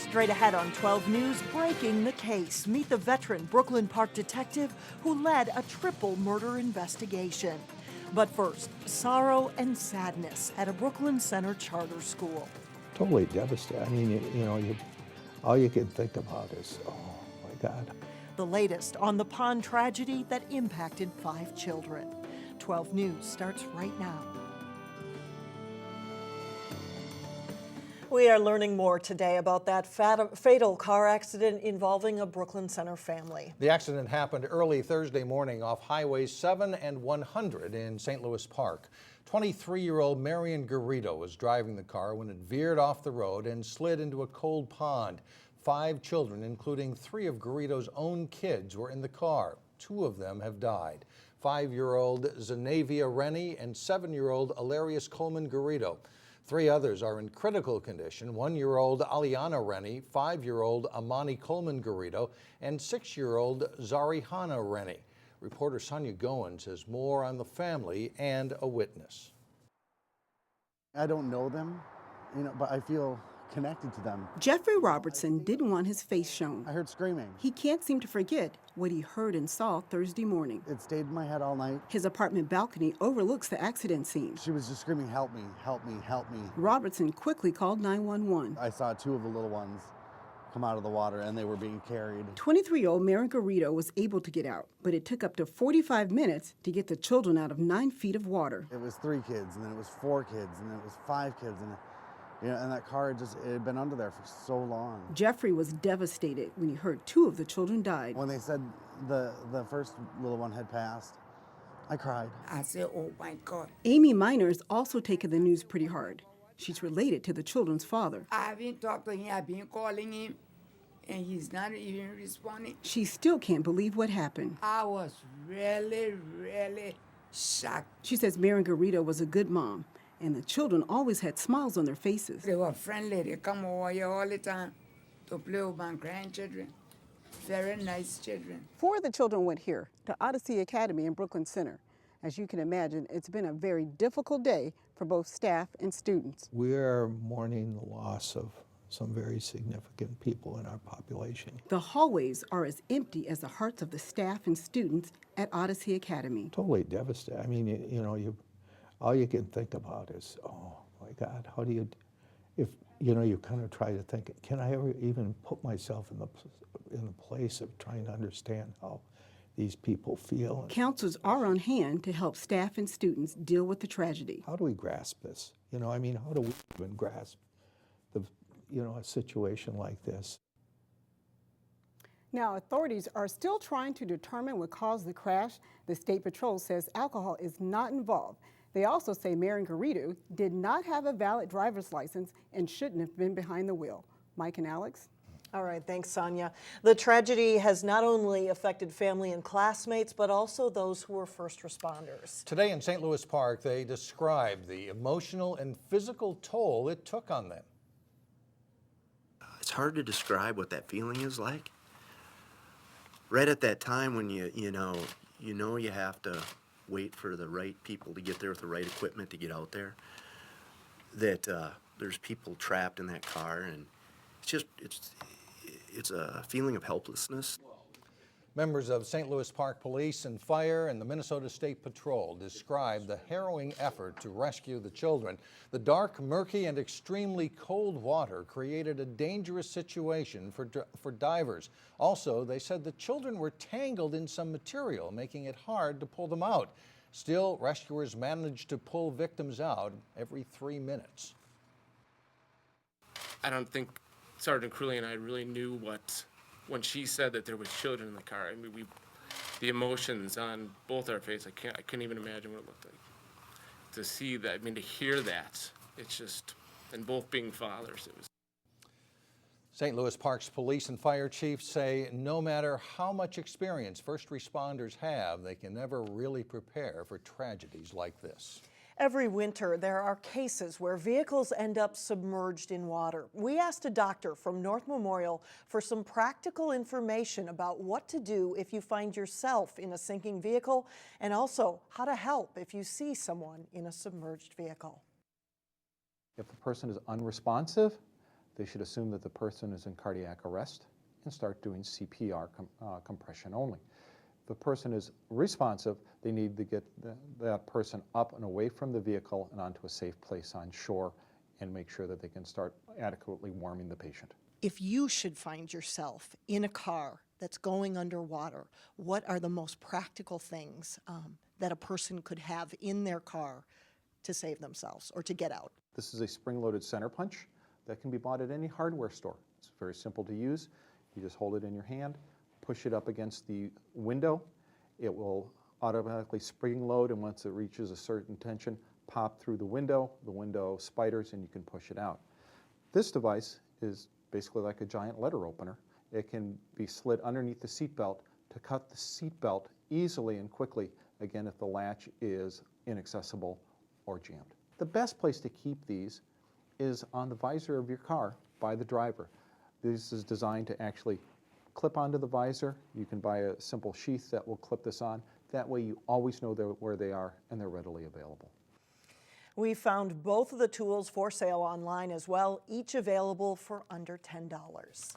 Straight ahead on 12 News, breaking the case. Meet the veteran Brooklyn Park detective who led a triple murder investigation. But first, sorrow and sadness at a Brooklyn Center charter school. Totally devastated. I mean, all you can think about is, oh my God. The latest on the pond tragedy that impacted 5 children. 12 News starts right now. We are learning more today about that fatal car accident involving a Brooklyn Center family. The accident happened early Thursday morning off Highways 7 and 100 in St. Louis Park. 23-year-old Marion Garrido was driving the car when it veered off the road and slid into a cold pond. 5 children, including 3 of Garrido's own kids, were in the car. 2 of them have died. 5-year-old Zenavia Rennie and 7-year-old Alarius Coleman Garrido. 3 others are in critical condition: 1-year-old Aliana Rennie, 5-year-old Amani Coleman Garrido, and 6-year-old Zarihana Rennie. Reporter Sonia Goins has more on the family and a witness. I don't know them, but I feel connected to them. Jeffrey Robertson didn't want his face shown. I heard screaming. He can't seem to forget what he heard and saw Thursday morning. It stayed in my head all night. His apartment balcony overlooks the accident scene. She was just screaming, "Help me, help me, help me." Robertson quickly called 911. I saw 2 of the little ones come out of the water and they were being carried. 23-year-old Marion Garrido was able to get out, but it took up to 45 minutes to get the children out of 9 feet of water. It was 3 kids, and then it was 4 kids, and then it was 5 kids, and that car it had been under there for so long. Jeffrey was devastated when he heard 2 of the children died. When they said the first little one had passed, I cried. I said, oh my God. Amy Miner's also taken the news pretty hard. She's related to the children's father. I've been talking to him, I've been calling him, and he's not even responding. She still can't believe what happened. I was really, really shocked. She says Marion Garrido was a good mom, and the children always had smiles on their faces. They were friendly. They come over here all the time to play with my grandchildren. Very nice children. 4 of the children went here to Odyssey Academy in Brooklyn Center. As you can imagine, it's been a very difficult day for both staff and students. We're mourning the loss of some very significant people in our population. The hallways are as empty as the hearts of the staff and students at Odyssey Academy. Totally devastated. I mean, all you can think about is, oh my God, how do you, if you kind of try to think, can I ever even put myself in the place of trying to understand how these people feel? Counselors are on hand to help staff and students deal with the tragedy. How do we grasp this? How do we even grasp a situation like this? Now, authorities are still trying to determine what caused the crash. The State Patrol says alcohol is not involved. They also say Marion Garrido did not have a valid driver's license and shouldn't have been behind the wheel. Mike and Alex? All right, thanks, Sonia. The tragedy has not only affected family and classmates, but also those who were first responders. Today in St. Louis Park, they described the emotional and physical toll it took on them. It's hard to describe what that feeling is like. Right at that time when you know you have to wait for the right people to get there with the right equipment to get out there, that there's people trapped in that car, and it's a feeling of helplessness. Members of St. Louis Park Police and Fire and the Minnesota State Patrol described the harrowing effort to rescue the children. The dark, murky, and extremely cold water created a dangerous situation for divers. Also, they said the children were tangled in some material, making it hard to pull them out. Still, rescuers managed to pull victims out every 3 minutes. I don't think Sergeant Crewley and I really knew when she said that there was children in the car. I mean, the emotions on both our faces, I couldn't even imagine what it looked like. To see that, to hear that, it's just, and both being fathers, it was. St. Louis Park's police and fire chiefs say no matter how much experience first responders have, they can never really prepare for tragedies like this. Every winter, there are cases where vehicles end up submerged in water. We asked a doctor from North Memorial for some practical information about what to do if you find yourself in a sinking vehicle, and also how to help if you see someone in a submerged vehicle. If the person is unresponsive, they should assume that the person is in cardiac arrest and start doing CPR, compression only. If the person is responsive, they need to get that person up and away from the vehicle and onto a safe place on shore and make sure that they can start adequately warming the patient. If you should find yourself in a car that's going underwater, what are the most practical things that a person could have in their car to save themselves or to get out? This is a spring-loaded center punch that can be bought at any hardware store. It's very simple to use. You just hold it in your hand, push it up against the window. It will automatically spring load, and once it reaches a certain tension, pop through the window spiders, and you can push it out. This device is basically like a giant letter opener. It can be slid underneath the seatbelt to cut the seatbelt easily and quickly, again, if the latch is inaccessible or jammed. The best place to keep these is on the visor of your car by the driver. This is designed to actually clip onto the visor. You can buy a simple sheath that will clip this on. That way you always know where they are and they're readily available. We found both of the tools for sale online as well, each available for under $10.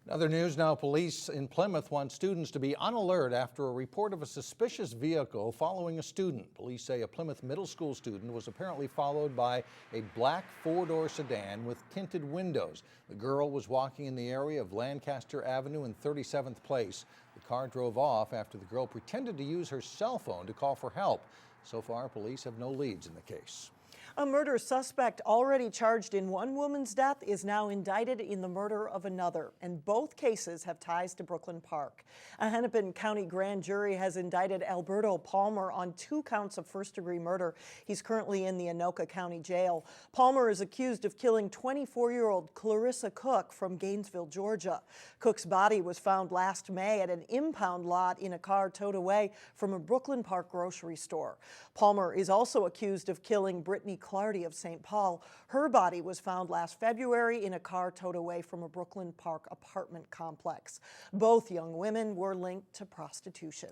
In other news now, police in Plymouth want students to be on alert after a report of a suspicious vehicle following a student. Police say a Plymouth middle school student was apparently followed by a black four-door sedan with tinted windows. The girl was walking in the area of Lancaster Avenue and 37th Place. The car drove off after the girl pretended to use her cell phone to call for help. So far, police have no leads in the case. A murder suspect already charged in one woman's death is now indicted in the murder of another, and both cases have ties to Brooklyn Park. A Hennepin County grand jury has indicted Alberto Palmer on 2 counts of first-degree murder. He's currently in the Anoka County Jail. Palmer is accused of killing 24-year-old Clarissa Cook from Gainesville, Georgia. Cook's body was found last May at an impound lot in a car towed away from a Brooklyn Park grocery store. Palmer is also accused of killing Brittany Clardy of St. Paul. Her body was found last February in a car towed away from a Brooklyn Park apartment complex. Both young women were linked to prostitution.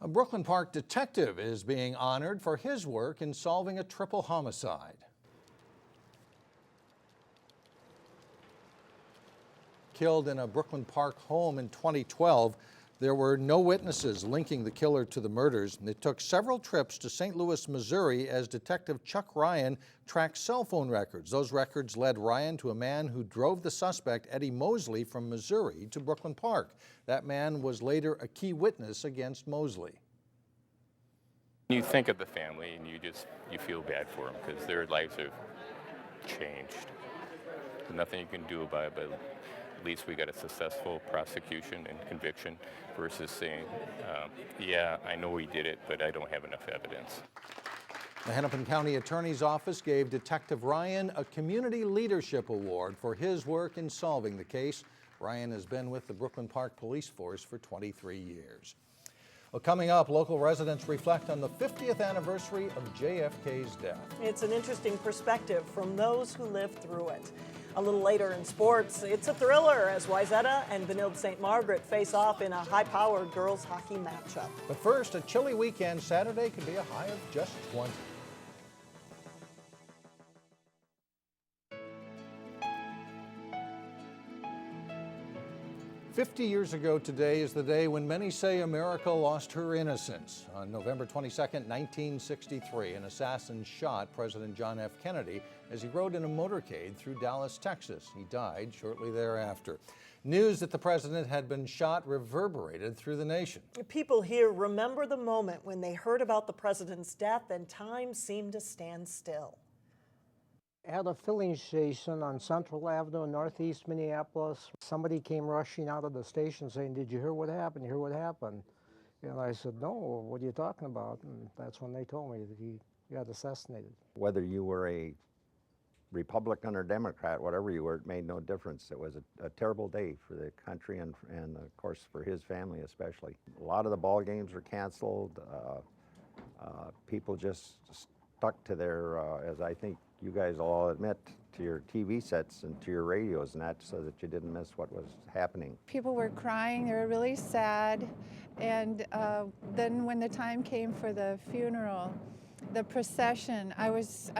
A Brooklyn Park detective is being honored for his work in solving a triple homicide. Killed in a Brooklyn Park home in 2012, there were no witnesses linking the killer to the murders, and it took several trips to St. Louis, Missouri as Detective Chuck Ryan tracked cell phone records. Those records led Ryan to a man who drove the suspect, Eddie Mosley, from Missouri to Brooklyn Park. That man was later a key witness against Mosley. You think of the family and you feel bad for them because their lives have changed. There's nothing you can do about it, but at least we got a successful prosecution and conviction versus saying, yeah, I know he did it, but I don't have enough evidence. The Hennepin County Attorney's Office gave Detective Ryan a Community Leadership Award for his work in solving the case. Ryan has been with the Brooklyn Park Police Force for 23 years. Well, coming up, local residents reflect on the 50th anniversary of JFK's death. It's an interesting perspective from those who lived through it. A little later in sports, it's a thriller as Wayzata and Benilde-St. Margaret face off in a high-powered girls hockey matchup. But first, a chilly weekend. Saturday could be a high of just 20. "50 years ago today is the day when many say America lost her innocence. On November 22nd, 1963, an assassin shot President John F. Kennedy as he rode in a motorcade through Dallas, Texas. He died shortly thereafter. News that the president had been shot reverberated through the nation. People here remember the moment when they heard about the president's death and time seemed to stand still. At a filling station on Central Avenue in Northeast Minneapolis, somebody came rushing out of the station saying, "Did you hear what happened? You hear what happened?" And I said, "No, what are you talking about?" And that's when they told me that he got assassinated. Whether you were a Republican or Democrat, whatever you were, it made no difference. It was a terrible day for the country and of course for his family especially. A lot of the ball games were canceled. People just stuck to their, as I think you guys all admit, to your TV sets and to your radios and that, so that you didn't miss what was happening. People were crying, they were really sad, and then when the time came for the funeral, The procession, I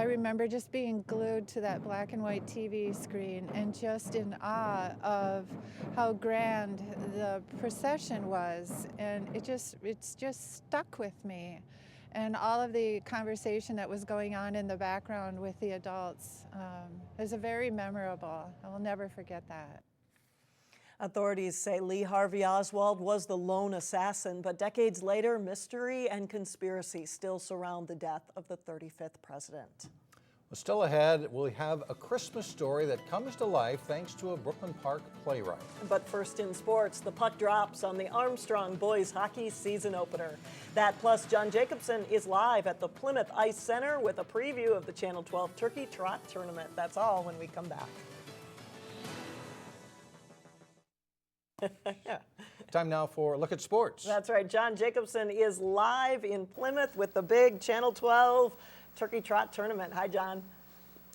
remember just being glued to that black and white TV screen and just in awe of how grand the procession was, and it's just stuck with me. And all of the conversation that was going on in the background with the adults is very memorable. I will never forget that. Authorities say Lee Harvey Oswald was the lone assassin, but decades later, mystery and conspiracy still surround the death of the 35th president. Well, still ahead, we'll have a Christmas story that comes to life thanks to a Brooklyn Park playwright. But first in sports, the puck drops on the Armstrong boys hockey season opener. That plus John Jacobson is live at the Plymouth Ice Center with a preview of the Channel 12 Turkey Trot Tournament. That's all when we come back. Time now for a look at sports. That's right. John Jacobson is live in Plymouth with the big Channel 12 Turkey Trot Tournament. Hi, John.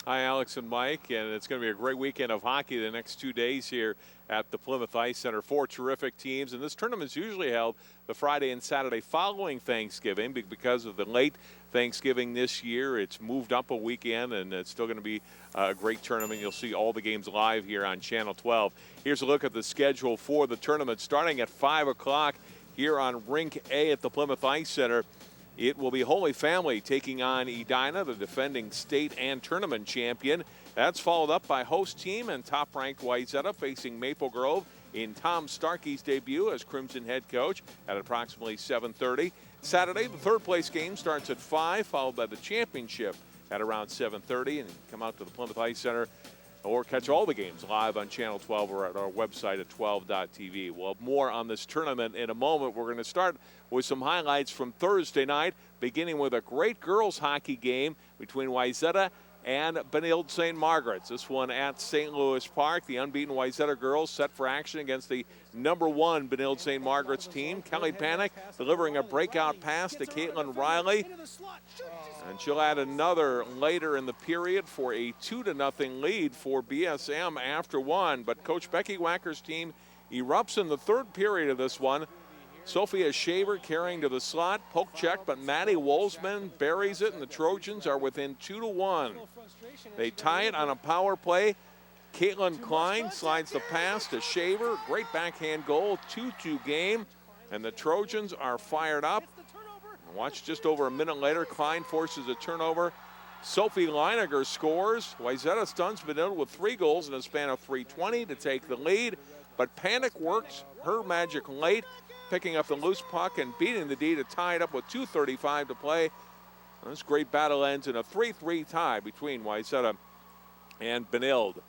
Hi, Alex and Mike, and it's going to be a great weekend of hockey the next 2 days here at the Plymouth Ice Center. 4 terrific teams, and this tournament is usually held the Friday and Saturday following Thanksgiving. Because of the late Thanksgiving this year, it's moved up a weekend, and it's still going to be a great tournament. You'll see all the games live here on Channel 12. Here's a look at the schedule for the tournament starting at 5 o'clock here on Rink A at the Plymouth Ice Center. It will be Holy Family taking on Edina, the defending state and tournament champion. That's followed up by host team and top-ranked Wayzata facing Maple Grove in Tom Starkey's debut as Crimson head coach at approximately 7:30. Saturday, the third-place game starts at 5, followed by the championship at around 7:30. And come out to the Plymouth Ice Center or catch all the games live on Channel 12 or at our website at 12.tv. We'll have more on this tournament in a moment. We're going to start with some highlights from Thursday night, beginning with a great girls hockey game between Wayzata and Benilde-St. Margaret's. This one at St. Louis Park. The unbeaten Wayzata girls set for action against the #1 Benilde-St. Margaret's team. Kelly Panic delivering a breakout pass to Caitlin Riley. And she'll add another later in the period for a 2-0 lead for BSM after 1. But Coach Becky Wacker's team erupts in the third period of this one. Sophia Shaver carrying to the slot, poke check, but Maddie Wolfsman buries it, and the Trojans are within 2-1. They tie it on a power play. Caitlin Klein slides the pass to Shaver. Great backhand goal, 2-2 game, and the Trojans are fired up. Watch just over a minute later, Klein forces a turnover. Sophie Leiniger scores. Wayzata stuns Benilde with 3 goals in a span of 3:20 to take the lead, but Panic works her magic late, picking up the loose puck and beating the D to tie it up with 2:35 to play. This great battle ends in a 3-3 tie between Wayzata and Benilde.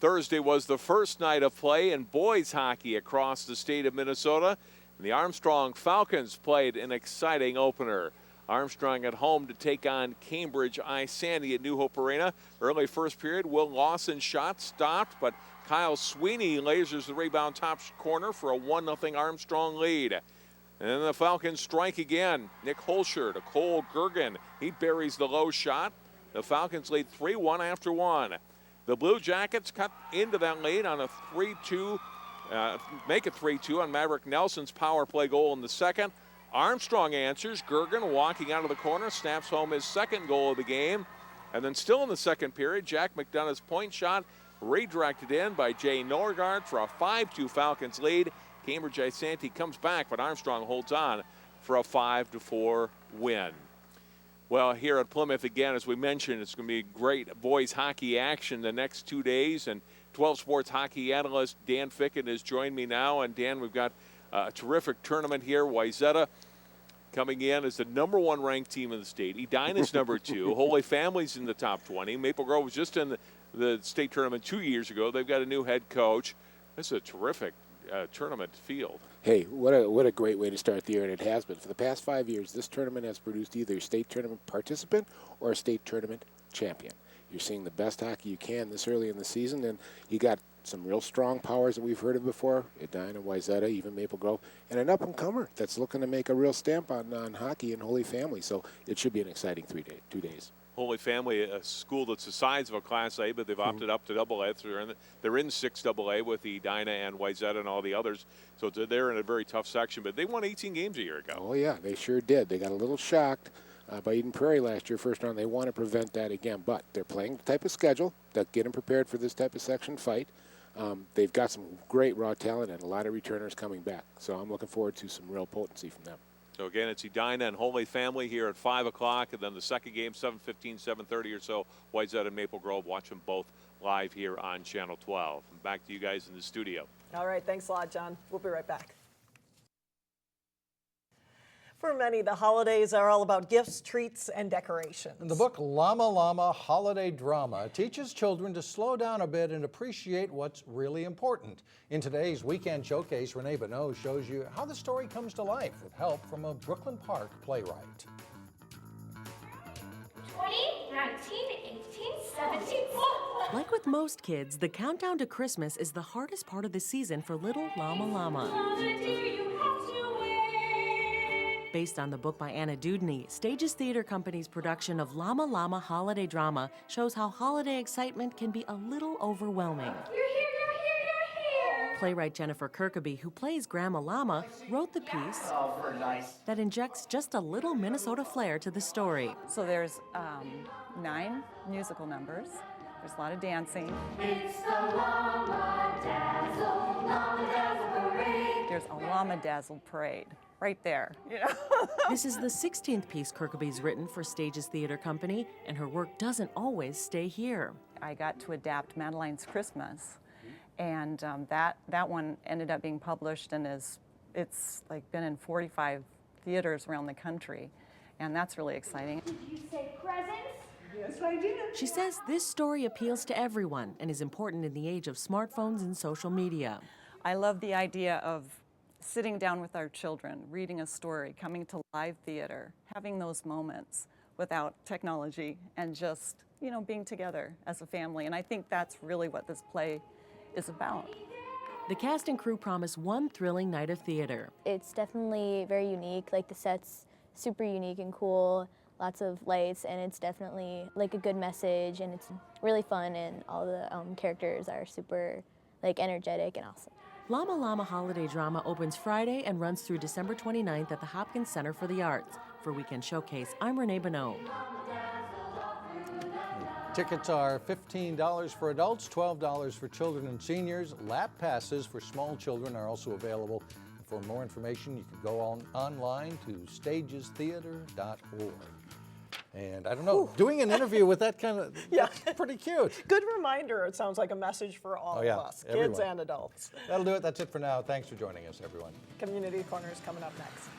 Thursday was the first night of play in boys hockey across the state of Minnesota. And the Armstrong Falcons played an exciting opener. Armstrong at home to take on Cambridge-Isanti at New Hope Arena. Early first period, Will Lawson's shot stopped, but Kyle Sweeney lasers the rebound top corner for a 1-0 Armstrong lead. And then the Falcons strike again. Nick Holscher to Cole Gergen. He buries the low shot. The Falcons lead 3-1 after 1. The Blue Jackets cut into that lead on a 3-2, make it 3-2 on Maverick Nelson's power play goal in the second. Armstrong answers. Gergen walking out of the corner, snaps home his second goal of the game. And then still in the second period, Jack McDonough's point shot redirected in by Jay Norgard for a 5-2 Falcons lead. Cambridge-Isanti comes back, but Armstrong holds on for a 5-4 win. Well, here at Plymouth, again, as we mentioned, it's going to be great boys hockey action the next 2 days. And 12 Sports hockey analyst Dan Ficken has joined me now. And Dan, we've got a terrific tournament here. Wayzata coming in as the #1 ranked team in the state. Edina's #2. Holy Family's in the top 20. Maple Grove was just in the state tournament 2 years ago. They've got a new head coach. This is a terrific tournament field. Hey, what a great way to start the year, and it has been. For the past 5 years, this tournament has produced either a state tournament participant or a state tournament champion. You're seeing the best hockey you can this early in the season, and you got some real strong powers that we've heard of before, Edina, Wayzata, even Maple Grove, and an up-and-comer that's looking to make a real stamp on hockey and Holy Family. So it should be an exciting 2 days. Holy Family, a school that's the size of a Class A, but they've opted up to AA. They're in 6AA with Edina and Wayzata and all the others. So they're in a very tough section, but they won 18 games a year ago. Oh, yeah, they sure did. They got a little shocked by Eden Prairie last year, first round. They want to prevent that again, but they're playing the type of schedule that get them prepared for this type of section fight. They've got some great raw talent and a lot of returners coming back. So I'm looking forward to some real potency from them. So again, it's Edina and Holy Family here at 5 o'clock, and then the second game, 7:15, 7:30 or so, Wayzata and Maple Grove. Watch them both live here on Channel 12. And back to you guys in the studio. All right, thanks a lot, John. We'll be right back. For many, the holidays are all about gifts, treats, and decorations. The book Llama Llama Holiday Drama teaches children to slow down a bit and appreciate what's really important. In today's Weekend Showcase, Renee Bonneau shows you how the story comes to life with help from a Brooklyn Park playwright. 20, 19, 18, 17. Like with most kids, the countdown to Christmas is the hardest part of the season for little Llama Llama. Based on the book by Anna Dudney, Stages Theater Company's production of Llama Llama Holiday Drama shows how holiday excitement can be a little overwhelming. You're here, you're here, you're here. Playwright Jennifer Kirkaby, who plays Grandma Llama, wrote the piece that injects just a little Minnesota flair to the story. So there's 9 musical numbers. There's a lot of dancing. It's the Llama Dazzle Parade. There's a Llama Dazzle Parade right there. You know? This is the 16th piece Kirkaby's written for Stages Theater Company, and her work doesn't always stay here. I got to adapt Madeline's Christmas, and that one ended up being published, and it's like been in 45 theaters around the country, and that's really exciting. Did you say presents? Yes, I did. She says this story appeals to everyone and is important in the age of smartphones and social media. I love the idea of sitting down with our children, reading a story, coming to live theater, having those moments without technology and just, you know, being together as a family. And I think that's really what this play is about. The cast and crew promise one thrilling night of theater. It's definitely very unique, like the set's super unique and cool, lots of lights, and it's definitely like a good message, and it's really fun, and all the characters are super like energetic and awesome. Llama Llama Holiday Drama opens Friday and runs through December 29th at the Hopkins Center for the Arts. For Weekend Showcase, I'm Renee Bonneau. Tickets are $15 for adults, $12 for children and seniors. Lap passes for small children are also available. For more information, you can go online to stagestheater.org. And I don't know, doing an interview with that kind of, that's pretty cute. Good reminder. It sounds like a message for all of us, kids everyone. and adults. That'll do it. That's it for now. Thanks for joining us, everyone. Community Corner is coming up next.